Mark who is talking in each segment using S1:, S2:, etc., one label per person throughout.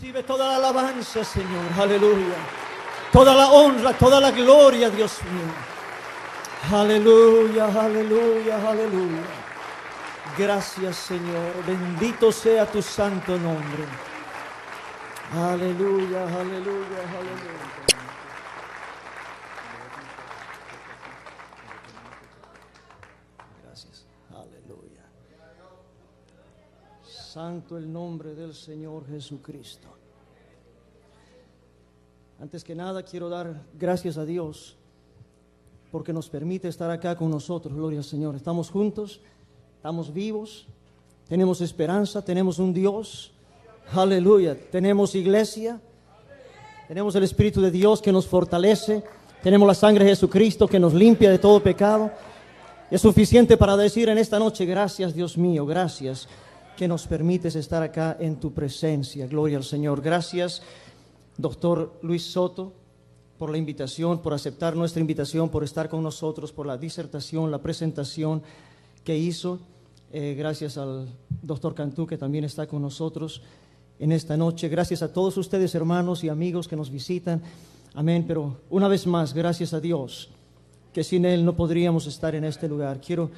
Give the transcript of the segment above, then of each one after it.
S1: Recibe toda la alabanza, Señor, aleluya. Toda la honra, toda la gloria, Dios mío. Aleluya, aleluya, aleluya. Gracias, Señor. Bendito sea tu santo nombre. Aleluya, aleluya, aleluya. Gracias, aleluya. Santo el nombre del Señor Jesucristo. Antes que nada quiero dar gracias a Dios porque nos permite estar acá con nosotros. Gloria al Señor. Estamos juntos, estamos vivos, tenemos esperanza, tenemos un Dios. Aleluya. Tenemos iglesia, tenemos el Espíritu de Dios que nos fortalece, tenemos la sangre de Jesucristo que nos limpia de todo pecado. Es suficiente para decir en esta noche: gracias, Dios mío, gracias que nos permites estar acá en tu presencia. Gloria al Señor. Gracias, Doctor Luis Soto, por la invitación, por aceptar nuestra invitación, por estar con nosotros, por la disertación, la presentación que hizo. Gracias al Doctor Cantú, que también está con nosotros en esta noche. Gracias a todos ustedes, hermanos y amigos que nos visitan. Amén. Pero una vez más, gracias a Dios, que sin Él no podríamos estar en este lugar. Quiero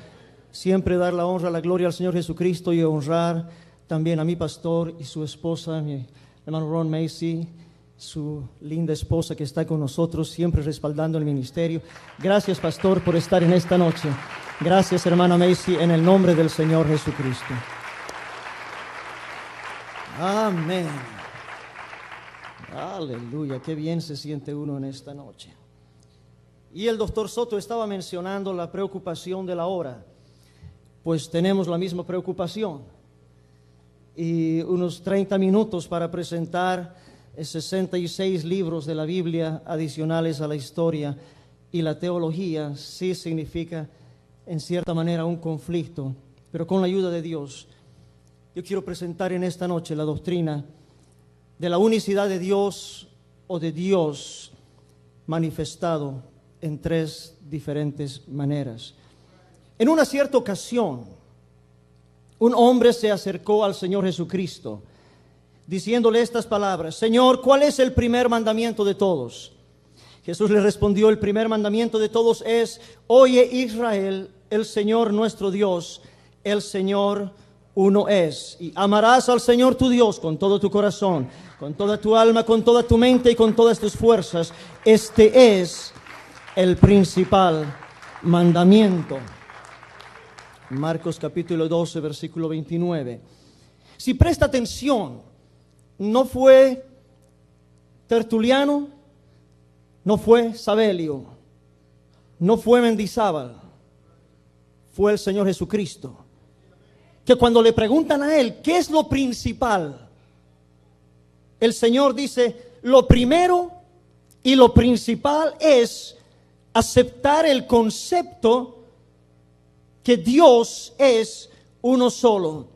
S1: siempre dar la honra, la gloria al Señor Jesucristo y honrar también a mi pastor y su esposa, mi hermano Ron Macy, su linda esposa que está con nosotros, siempre respaldando el ministerio. Gracias, pastor, por estar en esta noche. Gracias, hermana Macy, en el nombre del Señor Jesucristo. Amén. Aleluya, qué bien se siente uno en esta noche. Y el doctor Soto estaba mencionando la preocupación de la hora. Pues tenemos la misma preocupación. Y unos 30 minutos para presentar 66 libros de la Biblia adicionales a la historia y la teología sí significa en cierta manera un conflicto, pero con la ayuda de Dios yo quiero presentar en esta noche la doctrina de la unicidad de Dios o de Dios manifestado en tres diferentes maneras. En una cierta ocasión, un hombre se acercó al Señor Jesucristo diciéndole estas palabras: Señor, ¿cuál es el primer mandamiento de todos? Jesús le respondió: el primer mandamiento de todos es: oye, Israel, el Señor nuestro Dios, el Señor uno es. Y amarás al Señor tu Dios con todo tu corazón, con toda tu alma, con toda tu mente y con todas tus fuerzas. Este es el principal mandamiento. Marcos capítulo 12, versículo 29. Si presta atención, no fue Tertuliano, no fue Sabelio, no fue Mendizábal, fue el Señor Jesucristo, que cuando le preguntan a Él ¿qué es lo principal?, el Señor dice: lo primero y lo principal es aceptar el concepto que Dios es uno solo.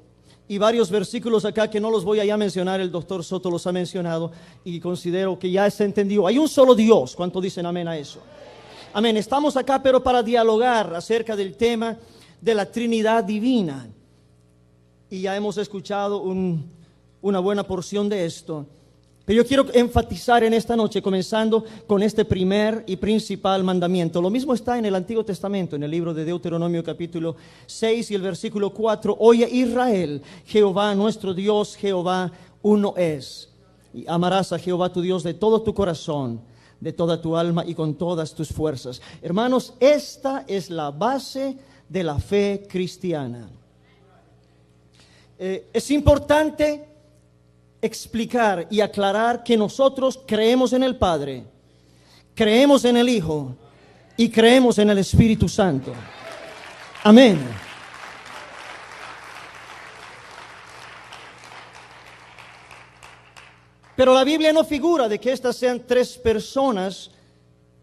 S1: Y varios versículos acá que no los voy a ya mencionar, el doctor Soto los ha mencionado y considero que ya se entendió. Hay un solo Dios. ¿Cuánto dicen amén a eso? Amén. Estamos acá pero para dialogar acerca del tema de la Trinidad Divina. Y ya hemos escuchado una buena porción de esto. Pero yo quiero enfatizar en esta noche, comenzando con este primer y principal mandamiento. Lo mismo está en el Antiguo Testamento, en el libro de Deuteronomio capítulo 6 y el versículo 4. Oye, Israel, Jehová nuestro Dios, Jehová uno es. Y amarás a Jehová tu Dios de todo tu corazón, de toda tu alma y con todas tus fuerzas. Hermanos, esta es la base de la fe cristiana. Es importante explicar y aclarar que nosotros creemos en el Padre, creemos en el Hijo y creemos en el Espíritu Santo. Amén. Pero la Biblia no figura de que estas sean tres personas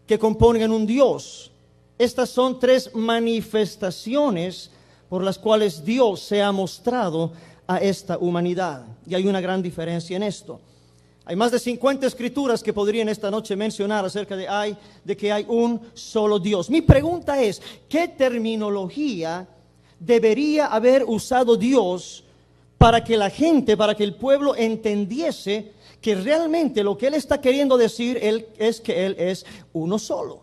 S1: que compongan un Dios. Estas son tres manifestaciones por las cuales Dios se ha mostrado a esta humanidad. Y hay una gran diferencia en esto. Hay más de 50 escrituras que podrían esta noche mencionar acerca de que hay un solo Dios. Mi pregunta es: ¿qué terminología debería haber usado Dios para que la gente, para que el pueblo entendiese que realmente lo que él está queriendo decir es que él es uno solo.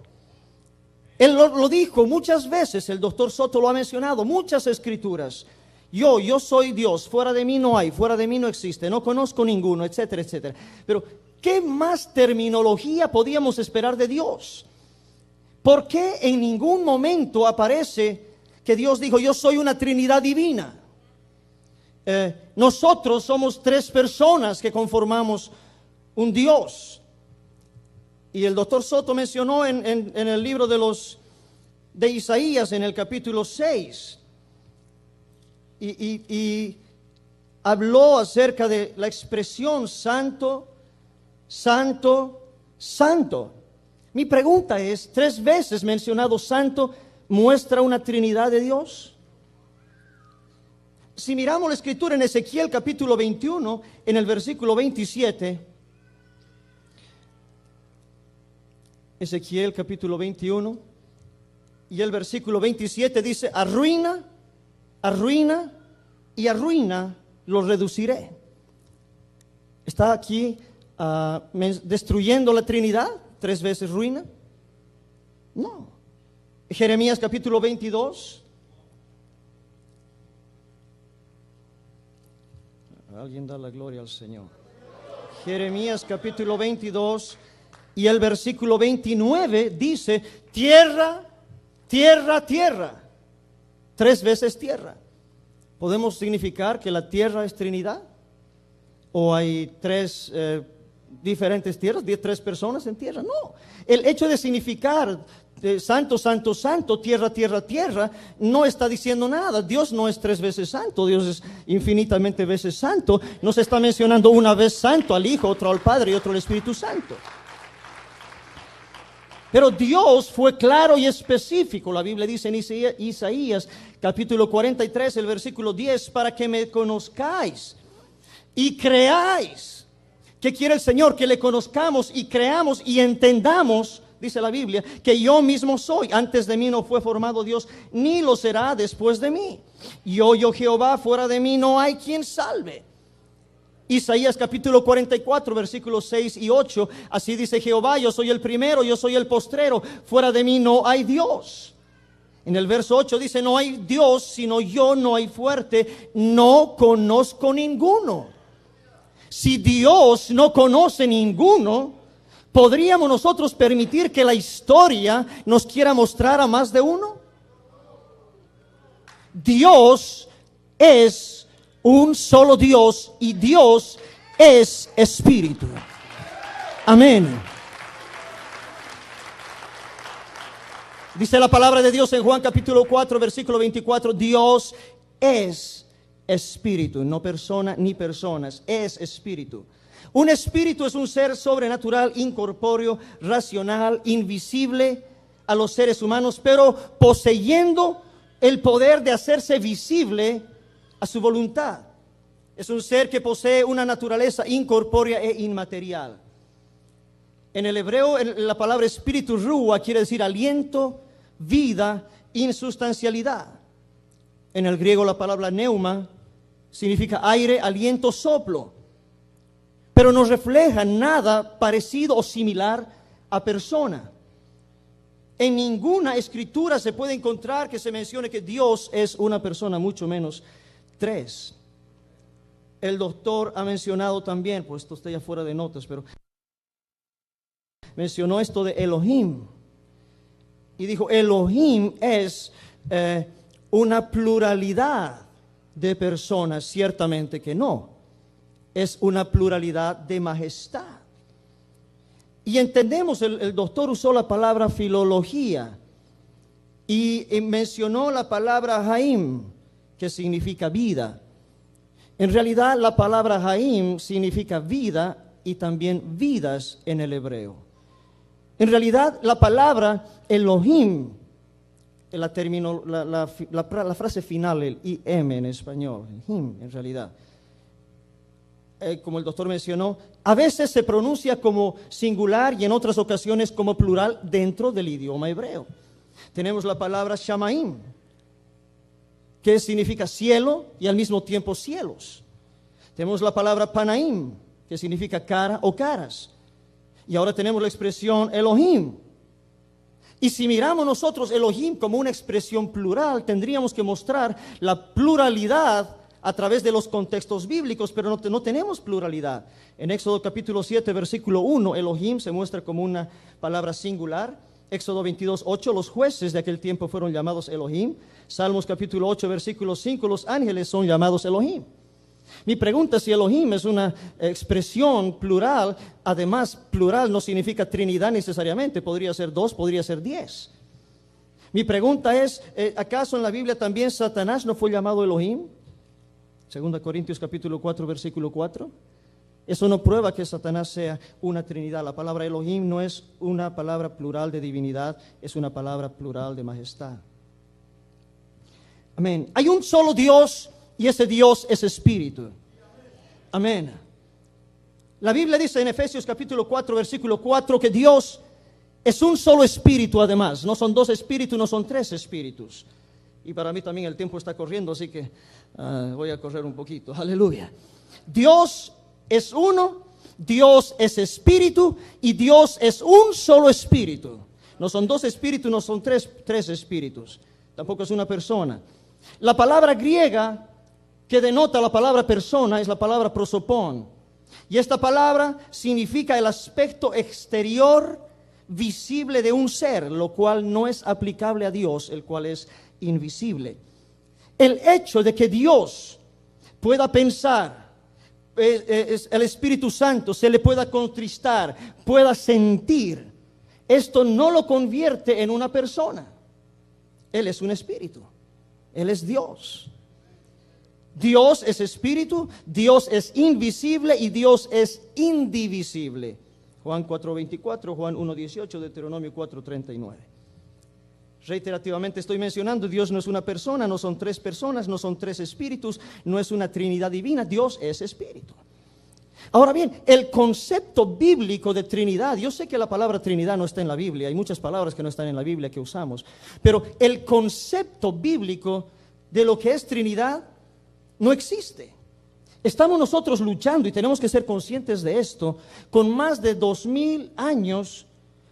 S1: Él lo dijo muchas veces, el doctor Soto lo ha mencionado, muchas escrituras. Yo soy Dios, fuera de mí no hay, fuera de mí no existe, no conozco ninguno, etcétera, etcétera. Pero, ¿qué más terminología podíamos esperar de Dios? ¿Por qué en ningún momento aparece que Dios dijo, yo soy una Trinidad divina? Nosotros somos tres personas que conformamos un Dios. Y el doctor Soto mencionó en el libro de Isaías, en el capítulo 6, y habló acerca de la expresión santo, santo, santo. Mi pregunta es, ¿3 veces mencionado santo muestra una Trinidad de Dios? Si miramos la escritura en Ezequiel capítulo 21, en el versículo 27, Ezequiel capítulo 21 y el versículo 27 dice, arruina, arruina y arruina los reduciré. ¿Está aquí destruyendo la Trinidad? 3 veces ruina. No. Jeremías capítulo 22. Alguien da la gloria al Señor. Jeremías capítulo 22 y el versículo 29 dice, tierra, tierra, tierra. 3 veces tierra. ¿Podemos significar que la tierra es Trinidad? ¿O hay 3 diferentes tierras, 3 personas en tierra? No. El hecho de significar santo, santo, santo, tierra, tierra, tierra, no está diciendo nada. Dios no es 3 veces santo, Dios es infinitamente veces santo. No se está mencionando una vez santo al Hijo, otro al Padre y otro al Espíritu Santo. Pero Dios fue claro y específico. La Biblia dice en Isaías capítulo 43, el versículo 10, para que me conozcáis y creáis. ¿Qué quiere el Señor? Que le conozcamos y creamos y entendamos, dice la Biblia, que yo mismo soy. Antes de mí no fue formado Dios, ni lo será después de mí. Yo Jehová, fuera de mí no hay quien salve. Isaías capítulo 44, versículos 6 y 8, así dice Jehová, yo soy el primero, yo soy el postrero, fuera de mí no hay Dios. En el verso 8 dice, no hay Dios sino yo, no hay fuerte, no conozco ninguno. Si Dios no conoce ninguno, ¿podríamos nosotros permitir que la historia nos quiera mostrar a más de uno? Dios es un solo Dios y Dios es espíritu. Amén. Dice la palabra de Dios en Juan capítulo 4, versículo 24, Dios es espíritu, no persona ni personas, es espíritu. Un espíritu es un ser sobrenatural, incorpóreo, racional, invisible a los seres humanos, pero poseyendo el poder de hacerse visible a su voluntad. Es un ser que posee una naturaleza incorpórea e inmaterial. En el hebreo, la palabra espíritu ruah quiere decir aliento, vida, insustancialidad. En el griego la palabra pneuma significa aire, aliento, soplo. Pero no refleja nada parecido o similar a persona. En ninguna escritura se puede encontrar que se mencione que Dios es una persona, mucho menos 3. El doctor ha mencionado también, pues esto está ya fuera de notas, pero mencionó esto de Elohim. Y dijo, Elohim es una pluralidad de personas. Ciertamente que no. Es una pluralidad de majestad. Y entendemos, el doctor usó la palabra filología y mencionó la palabra Haim, que significa vida. En realidad la palabra Haim significa vida y también vidas en el hebreo. En realidad la palabra Elohim, la frase final, el im en español, him en realidad, como el doctor mencionó, a veces se pronuncia como singular y en otras ocasiones como plural dentro del idioma hebreo. Tenemos la palabra Shamaim, que significa cielo y al mismo tiempo cielos. Tenemos la palabra Panaim, que significa cara o caras. Y ahora tenemos la expresión Elohim. Y si miramos nosotros Elohim como una expresión plural, tendríamos que mostrar la pluralidad a través de los contextos bíblicos, pero no tenemos pluralidad. En Éxodo capítulo 7, versículo 1, Elohim se muestra como una palabra singular. Éxodo 22, 8, los jueces de aquel tiempo fueron llamados Elohim. Salmos capítulo 8, versículo 5, los ángeles son llamados Elohim. Mi pregunta es si Elohim es una expresión plural. Además, plural no significa Trinidad necesariamente, podría ser 2, podría ser 10. Mi pregunta es, ¿acaso en la Biblia también Satanás no fue llamado Elohim? 2 Corintios capítulo 4, versículo 4. Eso no prueba que Satanás sea una Trinidad. La palabra Elohim no es una palabra plural de divinidad, es una palabra plural de majestad. Amén. Hay un solo Dios y ese Dios es espíritu. Amén. La Biblia dice en Efesios capítulo 4, versículo 4, que Dios es un solo espíritu además. No son 2 espíritus, no son 3 espíritus. Y para mí también el tiempo está corriendo, así que voy a correr un poquito. Aleluya. Dios es uno, Dios es espíritu y Dios es un solo espíritu. No son 2 espíritus, no son tres espíritus. Tampoco es una persona. La palabra griega que denota la palabra persona es la palabra prosopón. Y esta palabra significa el aspecto exterior visible de un ser, lo cual no es aplicable a Dios, el cual es invisible. El hecho de que Dios pueda pensar, el Espíritu Santo se le pueda contristar, pueda sentir, esto no lo convierte en una persona. Él es un espíritu, Él es Dios. Dios es espíritu, Dios es invisible y Dios es indivisible. Juan 4:24, Juan 1:18, Deuteronomio 4:39. Reiterativamente estoy mencionando, Dios no es una persona, no son 3 personas, no son 3 espíritus, no es una Trinidad divina, Dios es espíritu. Ahora bien, el concepto bíblico de Trinidad, yo sé que la palabra Trinidad no está en la Biblia, hay muchas palabras que no están en la Biblia que usamos, pero el concepto bíblico de lo que es Trinidad no existe. Estamos nosotros luchando, y tenemos que ser conscientes de esto, con más de 2000 años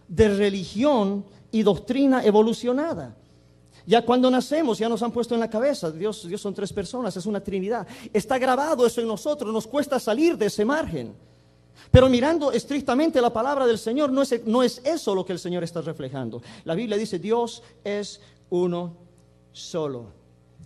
S1: de religión y doctrina evolucionada. Ya cuando nacemos ya nos han puesto en la cabeza, Dios son 3 personas, es una Trinidad. Está grabado eso en nosotros, nos cuesta salir de ese margen. Pero mirando estrictamente la palabra del Señor, no es eso lo que el Señor está reflejando. La Biblia dice, Dios es uno solo.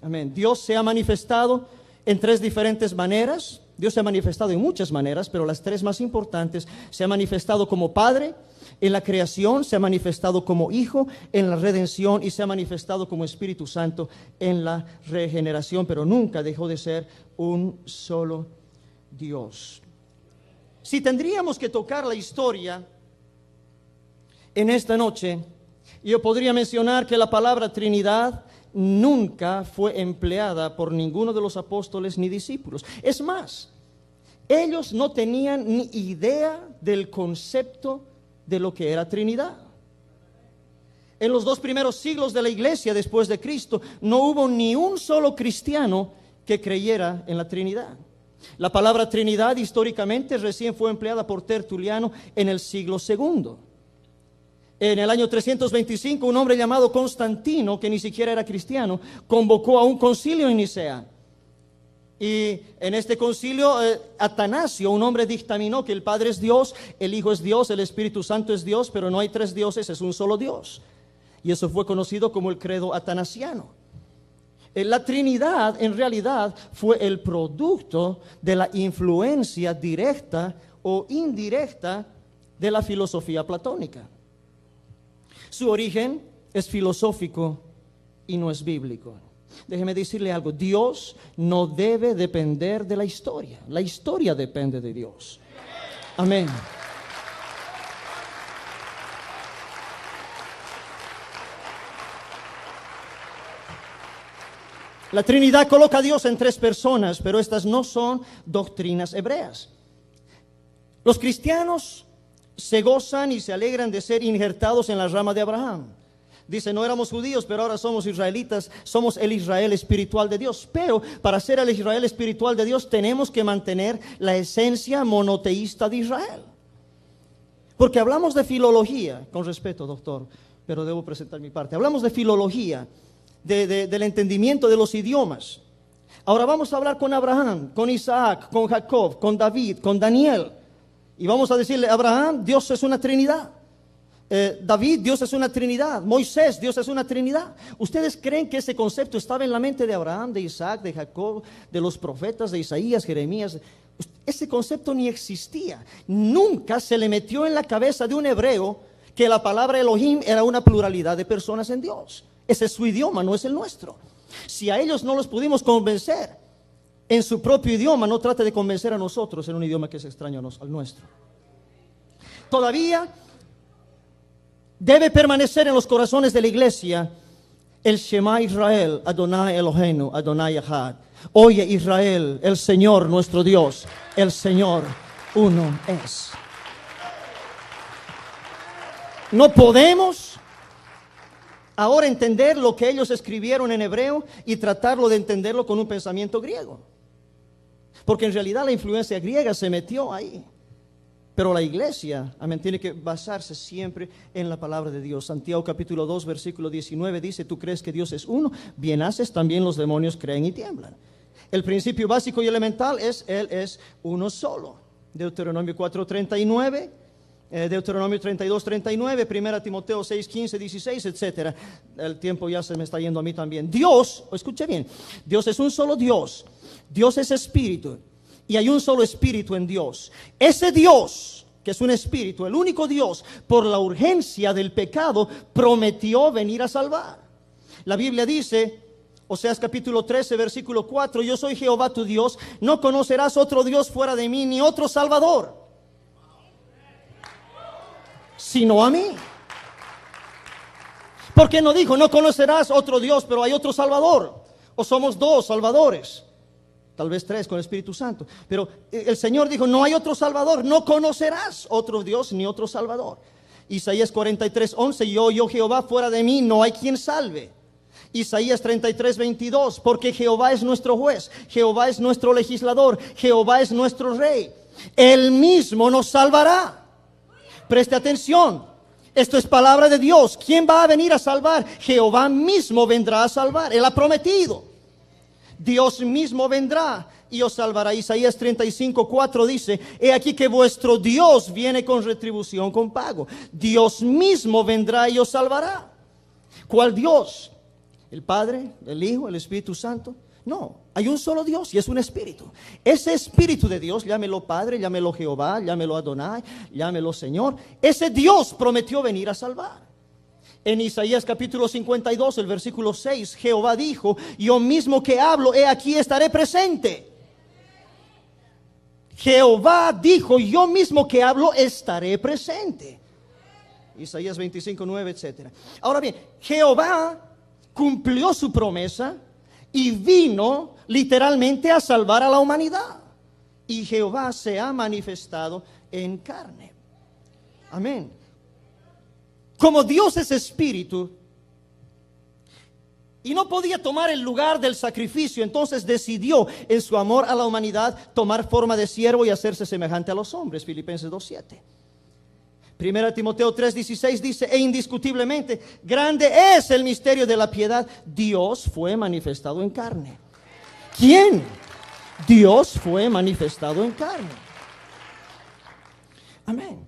S1: Amén. Dios se ha manifestado en 3 diferentes maneras. Dios se ha manifestado en muchas maneras, pero las 3 más importantes: se ha manifestado como Padre en la creación, se ha manifestado como Hijo en la redención y se ha manifestado como Espíritu Santo en la regeneración, pero nunca dejó de ser un solo Dios. Si tendríamos que tocar la historia en esta noche, yo podría mencionar que la palabra Trinidad nunca fue empleada por ninguno de los apóstoles ni discípulos. Es más, ellos no tenían ni idea del concepto de lo que era Trinidad. En los 2 primeros siglos de la iglesia después de Cristo, no hubo ni un solo cristiano que creyera en la Trinidad. La palabra Trinidad históricamente recién fue empleada por Tertuliano en el siglo II. En el año 325, un hombre llamado Constantino, que ni siquiera era cristiano, convocó a un concilio en Nicea. Y en este concilio, Atanasio, un hombre, dictaminó que el Padre es Dios, el Hijo es Dios, el Espíritu Santo es Dios, pero no hay 3 dioses, es un solo Dios. Y eso fue conocido como el credo atanasiano. La Trinidad en realidad fue el producto de la influencia directa o indirecta de la filosofía platónica. Su origen es filosófico y no es bíblico. Déjeme decirle algo, Dios no debe depender de la historia depende de Dios. Amén. La Trinidad coloca a Dios en 3 personas, pero estas no son doctrinas hebreas. Los cristianos se gozan y se alegran de ser injertados en la rama de Abraham. Dice, no éramos judíos, pero ahora somos israelitas, somos el Israel espiritual de Dios. Pero para ser el Israel espiritual de Dios tenemos que mantener la esencia monoteísta de Israel. Porque hablamos de filología, con respeto, doctor, pero debo presentar mi parte. Hablamos de filología, del entendimiento de los idiomas. Ahora vamos a hablar con Abraham, con Isaac, con Jacob, con David, con Daniel. Y vamos a decirle, Abraham, Dios es una Trinidad. David, Dios es una Trinidad. Moisés, Dios es una Trinidad. ¿Ustedes creen que ese concepto estaba en la mente de Abraham, de Isaac, de Jacob, de los profetas, de Isaías, Jeremías? Ese concepto ni existía. Nunca se le metió en la cabeza de un hebreo que la palabra Elohim era una pluralidad de personas en Dios. Ese es su idioma, no es el nuestro. Si a ellos no los pudimos convencer en su propio idioma, no trate de convencer a nosotros en un idioma que es extraño al nuestro. Todavía debe permanecer en los corazones de la iglesia el Shema Israel, Adonai Eloheinu, Adonai Echad. Oye Israel, el Señor nuestro Dios, el Señor uno es. No podemos ahora entender lo que ellos escribieron en hebreo y tratarlo de entenderlo con un pensamiento griego. Porque en realidad la influencia griega se metió ahí. Pero la iglesia, amén, tiene que basarse siempre en la palabra de Dios. Santiago capítulo 2, versículo 19 dice, ¿tú crees que Dios es uno? Bien haces, también los demonios creen y tiemblan. El principio básico y elemental es, Él es uno solo. Deuteronomio 4:39, Deuteronomio 32:39, 1 Timoteo 6:15, 16, etc. El tiempo ya se me está yendo a mí también. Dios, escuche bien, Dios es un solo Dios. Dios es espíritu. Y hay un solo espíritu en Dios. Ese Dios, que es un espíritu, el único Dios, por la urgencia del pecado, prometió venir a salvar. La Biblia dice, Oseas capítulo 13, versículo 4, yo soy Jehová tu Dios, no conocerás otro Dios fuera de mí, ni otro Salvador, sino a mí. ¿Por qué no dijo, no conocerás otro Dios, pero hay otro Salvador? O somos dos Salvadores. Tal vez tres con el Espíritu Santo. Pero el Señor dijo, no hay otro Salvador, no conocerás otro Dios ni otro Salvador. Isaías 43:11, yo Jehová, fuera de mí no hay quien salve. Isaías 33:22, porque Jehová es nuestro juez, Jehová es nuestro legislador, Jehová es nuestro rey. Él mismo nos salvará. Preste atención, esto es palabra de Dios. ¿Quién va a venir a salvar? Jehová mismo vendrá a salvar, Él ha prometido. Dios mismo vendrá y os salvará. Isaías 35:4 dice, he aquí que vuestro Dios viene con retribución, con pago. Dios mismo vendrá y os salvará. ¿Cuál Dios? ¿El Padre, el Hijo, el Espíritu Santo? No, hay un solo Dios y es un espíritu. Ese espíritu de Dios, llámelo Padre, llámelo Jehová, llámelo Adonai, llámelo Señor. Ese Dios prometió venir a salvar. En Isaías capítulo 52, el versículo 6, Jehová dijo, yo mismo que hablo, he aquí estaré presente. Jehová dijo, yo mismo que hablo, estaré presente. Isaías 25:9, etc. Ahora bien, Jehová cumplió su promesa y vino literalmente a salvar a la humanidad. Y Jehová se ha manifestado en carne. Amén. Como Dios es espíritu y no podía tomar el lugar del sacrificio, entonces decidió en su amor a la humanidad tomar forma de siervo y hacerse semejante a los hombres. Filipenses 2:7. 1 Timoteo 3:16 dice, e indiscutiblemente grande es el misterio de la piedad. Dios fue manifestado en carne. ¿Quién? Dios fue manifestado en carne. Amén.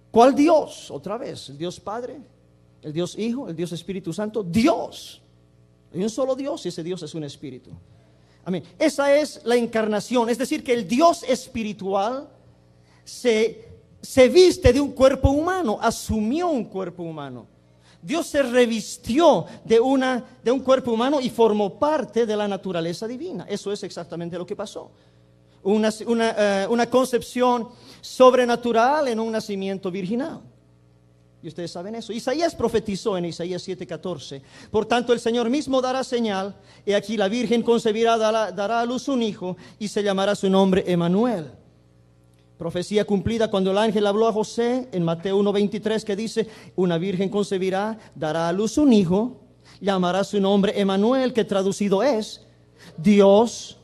S1: ¿Cuál Dios? Otra vez, el Dios Padre, el Dios Hijo, el Dios Espíritu Santo. Dios. Hay un solo Dios y ese Dios es un espíritu. Amén. Esa es la encarnación. Es decir, que el Dios espiritual se viste de un cuerpo humano, asumió un cuerpo humano. Dios se revistió de un cuerpo humano y formó parte de la naturaleza divina. Eso es exactamente lo que pasó. Una concepción sobrenatural en un nacimiento virginal. Y ustedes saben eso. Isaías profetizó en Isaías 7:14. Por tanto el Señor mismo dará señal. Y aquí la Virgen concebirá, dará a luz un hijo y se llamará su nombre Emmanuel. Profecía cumplida cuando el ángel habló a José en Mateo 1:23, que dice: una virgen concebirá, dará a luz un hijo, llamará su nombre Emanuel, que traducido es Dios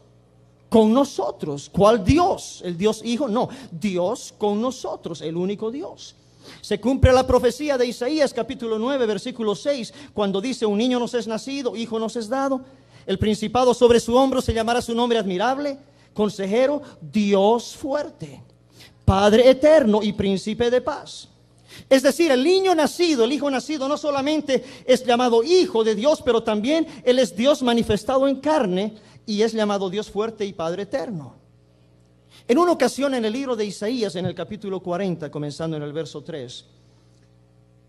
S1: con nosotros. ¿Cuál Dios? ¿El Dios Hijo? No, Dios con nosotros, el único Dios. Se cumple la profecía de Isaías capítulo 9 versículo 6, cuando dice: un niño nos es nacido, hijo nos es dado, el principado sobre su hombro, se llamará su nombre admirable, consejero, Dios fuerte, Padre eterno y príncipe de paz. Es decir, el niño nacido, el hijo nacido, no solamente es llamado hijo de Dios, pero también Él es Dios manifestado en carne y es llamado Dios fuerte y Padre eterno. En una ocasión en el libro de Isaías, en el capítulo 40, comenzando en el verso 3,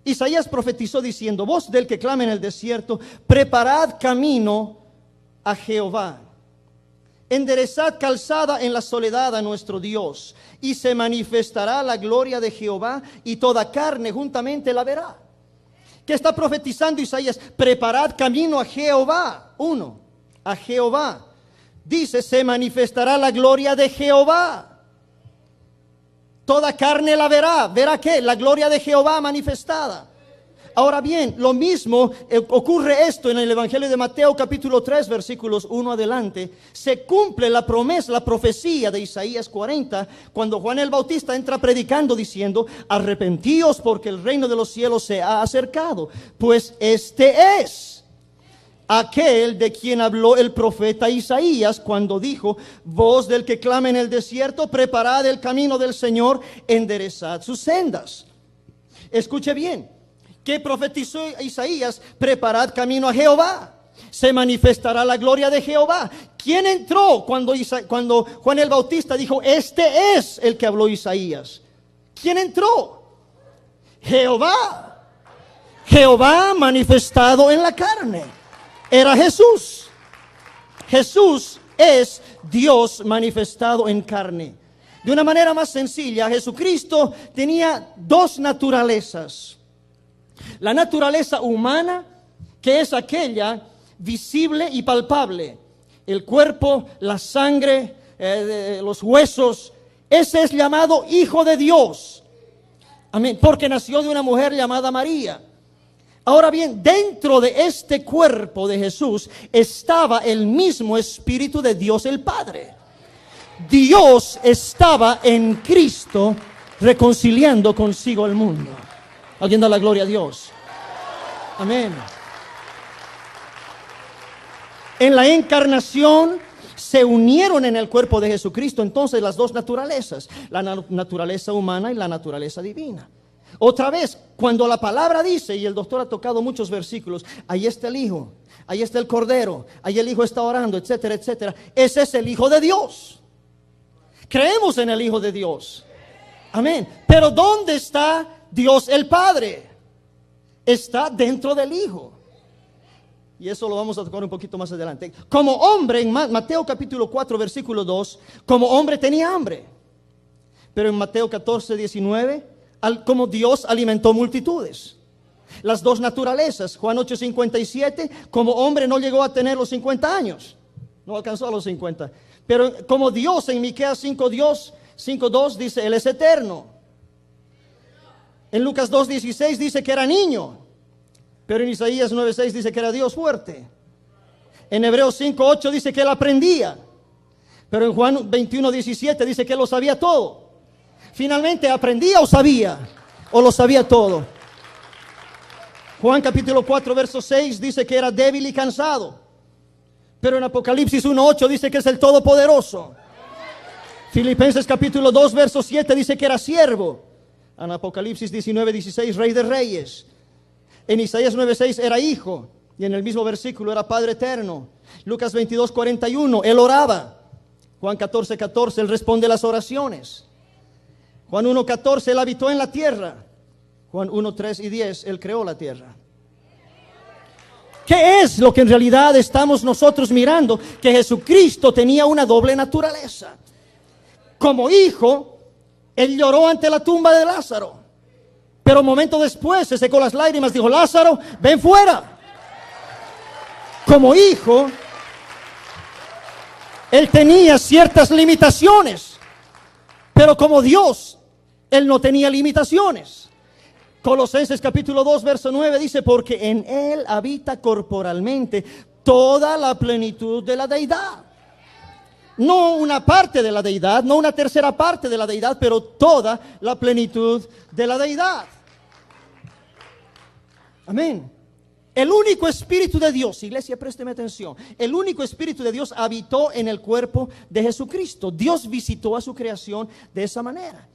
S1: Isaías profetizó diciendo: voz del que clama en el desierto, preparad camino a Jehová, enderezad calzada en la soledad a nuestro Dios, y se manifestará la gloria de Jehová, y toda carne juntamente la verá. ¿Qué está profetizando Isaías? Preparad camino a Jehová. Uno, a Jehová. Dice: se manifestará la gloria de Jehová. Toda carne la verá. ¿Verá qué? La gloria de Jehová manifestada. Ahora bien, lo mismo ocurre esto en el Evangelio de Mateo capítulo 3 versículos 1 adelante. Se cumple la promesa, la profecía de Isaías 40, cuando Juan el Bautista entra predicando diciendo: arrepentíos porque el reino de los cielos se ha acercado. Pues este es aquel de quien habló el profeta Isaías cuando dijo: voz del que clama en el desierto, preparad el camino del Señor, enderezad sus sendas. Escuche bien. ¿Qué profetizó Isaías? Preparad camino a Jehová, se manifestará la gloria de Jehová. ¿Quién entró cuando Juan el Bautista dijo: este es el que habló Isaías? ¿Quién entró? Jehová. Jehová manifestado en la carne. Era Jesús. Jesús es Dios manifestado en carne. De una manera más sencilla, Jesucristo tenía dos naturalezas. La naturaleza humana, que es aquella visible y palpable, el cuerpo, la sangre, los huesos. Ese es llamado Hijo de Dios. Amén. Porque nació de una mujer llamada María. Ahora bien, dentro de este cuerpo de Jesús estaba el mismo Espíritu de Dios el Padre. Dios estaba en Cristo reconciliando consigo el mundo. ¿Alguien da la gloria a Dios? Amén. En la encarnación se unieron en el cuerpo de Jesucristo entonces las dos naturalezas, la naturaleza humana y la naturaleza divina. Otra vez, cuando la palabra dice, y el doctor ha tocado muchos versículos: ahí está el Hijo, ahí está el Cordero, ahí el Hijo está orando, etcétera, etcétera. Ese es el Hijo de Dios. Creemos en el Hijo de Dios. Amén. Pero ¿dónde está Dios el Padre? Está dentro del Hijo. Y eso lo vamos a tocar un poquito más adelante. Como hombre, en Mateo capítulo 4 versículo 2, como hombre tenía hambre. Pero en Mateo 14, 19, como Dios alimentó multitudes. Las dos naturalezas. Juan 8, 57, como hombre no llegó a tener los 50 años. No alcanzó a los 50. Pero como Dios, en Miqueas 5:2 dice: Él es eterno. En Lucas 2:16 dice que era niño. Pero en Isaías 9:6 dice que era Dios fuerte. En Hebreos 5:8 dice que él aprendía. Pero en Juan 21:17 dice que él lo sabía todo. Finalmente, ¿aprendía o sabía? ¿O lo sabía todo? Juan capítulo 4 verso 6 dice que era débil y cansado. Pero en Apocalipsis 1:8 dice que es el Todopoderoso. Filipenses capítulo 2 verso 7 dice que era siervo. En Apocalipsis 19:16 Rey de Reyes. En Isaías 9:6 era hijo. Y en el mismo versículo era Padre eterno. Lucas 22:41 él oraba. Juan 14:14 él responde las oraciones. Juan 1:14 él habitó en la tierra. Juan 1:3 y 10 él creó la tierra. ¿Qué es lo que en realidad estamos nosotros mirando? Que Jesucristo tenía una doble naturaleza. Como hijo, él lloró ante la tumba de Lázaro. Pero un momento después se secó las lágrimas, dijo: Lázaro, ven fuera. Como hijo, él tenía ciertas limitaciones. Pero como Dios, Él no tenía limitaciones. Colosenses capítulo 2, verso 9 dice, porque en Él habita corporalmente toda la plenitud de la deidad. No una parte de la deidad, no una tercera parte de la deidad, pero toda la plenitud de la deidad. Amén. El único Espíritu de Dios, iglesia, présteme atención, el único Espíritu de Dios habitó en el cuerpo de Jesucristo. Dios visitó a su creación de esa manera.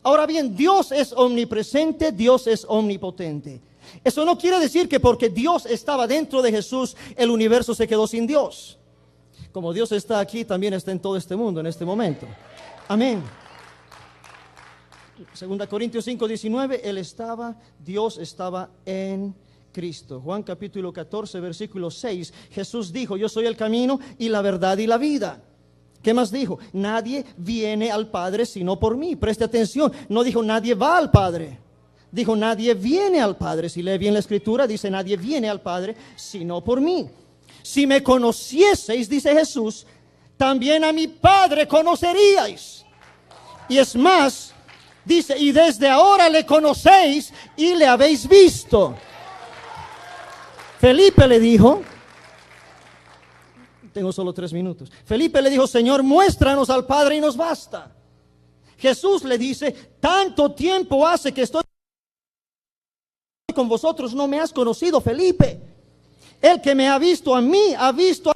S1: Ahora bien, Dios es omnipresente, Dios es omnipotente. Eso no quiere decir que porque Dios estaba dentro de Jesús, el universo se quedó sin Dios. Como Dios está aquí, también está en todo este mundo en este momento. Amén. 2 Corintios 5, 19, Dios estaba en Cristo. Juan capítulo 14, versículo 6, Jesús dijo, yo soy el camino y la verdad y la vida. ¿Qué más dijo? Nadie viene al Padre sino por mí. Preste atención, no dijo nadie va al Padre. Dijo nadie viene al Padre. Si lee bien la Escritura, dice nadie viene al Padre sino por mí. Si me conocieseis, dice Jesús, también a mi Padre conoceríais. Y es más, dice, y desde ahora le conocéis y le habéis visto. Felipe le dijo, tengo solo 3 minutos. Felipe le dijo, Señor, muéstranos al Padre y nos basta. Jesús le dice, tanto tiempo hace que estoy con vosotros, no me has conocido, Felipe. El que me ha visto a mí, ha visto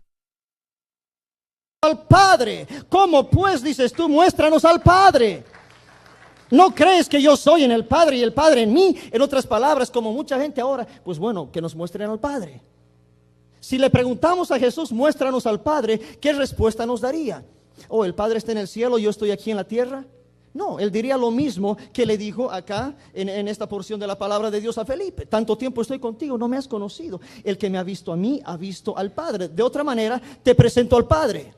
S1: al Padre. ¿Cómo pues, dices tú, muéstranos al Padre? ¿No crees que yo soy en el Padre y el Padre en mí? En otras palabras, como mucha gente ahora, pues bueno, que nos muestren al Padre. Si le preguntamos a Jesús, muéstranos al Padre, ¿qué respuesta nos daría? ¿Oh, el Padre está en el cielo y yo estoy aquí en la tierra? No, él diría lo mismo que le dijo acá en esta porción de la palabra de Dios a Felipe. Tanto tiempo estoy contigo, no me has conocido. El que me ha visto a mí, ha visto al Padre. De otra manera, te presento al Padre.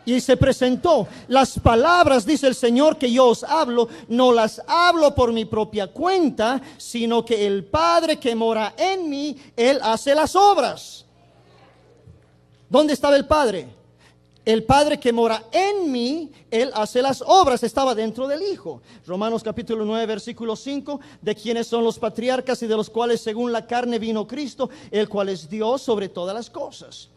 S1: Y se presentó. Las palabras, dice el Señor, que yo os hablo, no las hablo por mi propia cuenta, sino que el Padre que mora en mí, Él hace las obras. ¿Dónde estaba el Padre? El Padre que mora en mí, Él hace las obras, estaba dentro del Hijo. Romanos capítulo 9, versículo 5, de quienes son los patriarcas y de los cuales según la carne vino Cristo, el cual es Dios sobre todas las cosas.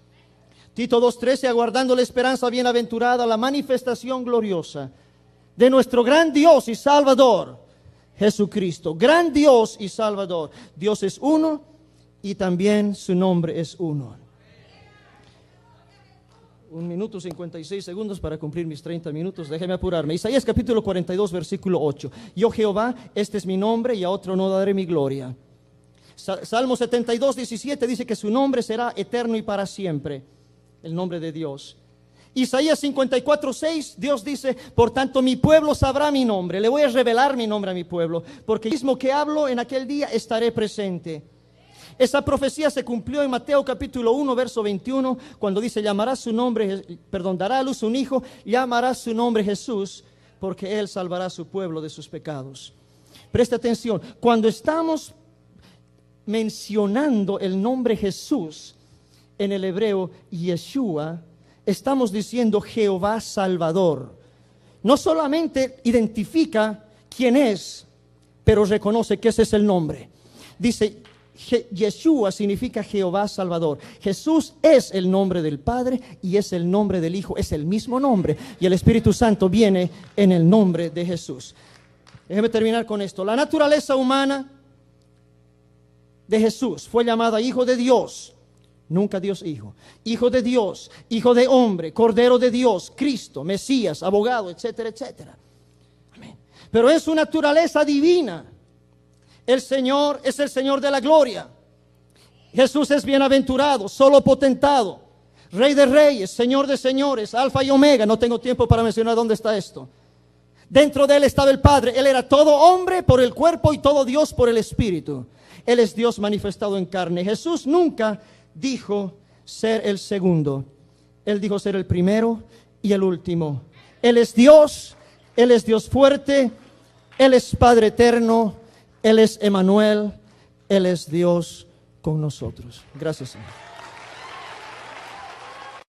S1: Tito 2:13, aguardando la esperanza bienaventurada, la manifestación gloriosa de nuestro gran Dios y Salvador, Jesucristo. Gran Dios y Salvador. Dios es uno y también su nombre es uno. 1 minuto 56 segundos para cumplir mis 30 minutos. Déjeme apurarme. Isaías capítulo 42, versículo 8. Yo Jehová, este es mi nombre y a otro no daré mi gloria. Salmo 72, 17 dice que su nombre será eterno y para siempre. El nombre de Dios. Isaías 54, 6, Dios dice, por tanto mi pueblo sabrá mi nombre. Le voy a revelar mi nombre a mi pueblo, porque mismo que hablo en aquel día estaré presente. Esa profecía se cumplió en Mateo capítulo 1, verso 21, cuando dice, dará a luz un hijo, llamará su nombre Jesús, porque Él salvará a su pueblo de sus pecados. Preste atención, cuando estamos mencionando el nombre Jesús, en el hebreo Yeshua, estamos diciendo Jehová Salvador. No solamente identifica quién es, pero reconoce que ese es el nombre. Dice, Yeshua significa Jehová Salvador. Jesús es el nombre del Padre y es el nombre del Hijo, es el mismo nombre. Y el Espíritu Santo viene en el nombre de Jesús. Déjeme terminar con esto. La naturaleza humana de Jesús fue llamada Hijo de Dios. Nunca Dios Hijo. Hijo de Dios, Hijo de hombre, Cordero de Dios, Cristo, Mesías, abogado, etcétera, etcétera. Amén. Pero en su naturaleza divina, el Señor es el Señor de la gloria. Jesús es bienaventurado, solo potentado, Rey de reyes, Señor de señores, Alfa y Omega. No tengo tiempo para mencionar dónde está esto. Dentro de Él estaba el Padre. Él era todo hombre por el cuerpo y todo Dios por el Espíritu. Él es Dios manifestado en carne. Jesús nunca dijo ser el segundo. Él dijo ser el primero y el último. Él es Dios fuerte, Él es Padre eterno, Él es Emmanuel, Él es Dios con nosotros. Gracias, Señor.